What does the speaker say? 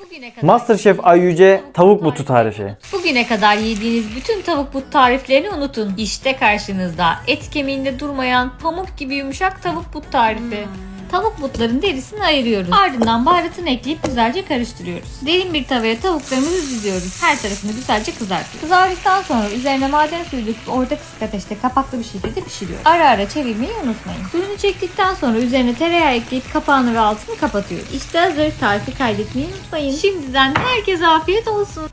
Bugüne kadar MasterChef Ayyüce tavuk butu tarifi. Bugüne kadar yediğiniz bütün tavuk but tariflerini unutun. İşte karşınızda et kemiğinde durmayan pamuk gibi yumuşak tavuk but tarifi. Tavuk butların derisini ayırıyoruz. Ardından baharatını ekleyip güzelce karıştırıyoruz. Derin bir tavaya tavuklarımızı diziyoruz. Her tarafını güzelce kızartıyoruz. Kızardıktan sonra üzerine maden suyu döküp orta kısık ateşte kapaklı bir şekilde pişiriyoruz. Ara ara çevirmeyi unutmayın. Suyunu çektikten sonra üzerine tereyağı ekleyip kapağını ve altını kapatıyoruz. İşte hazır. Tarifi kaydetmeyi unutmayın. Şimdiden herkese afiyet olsun.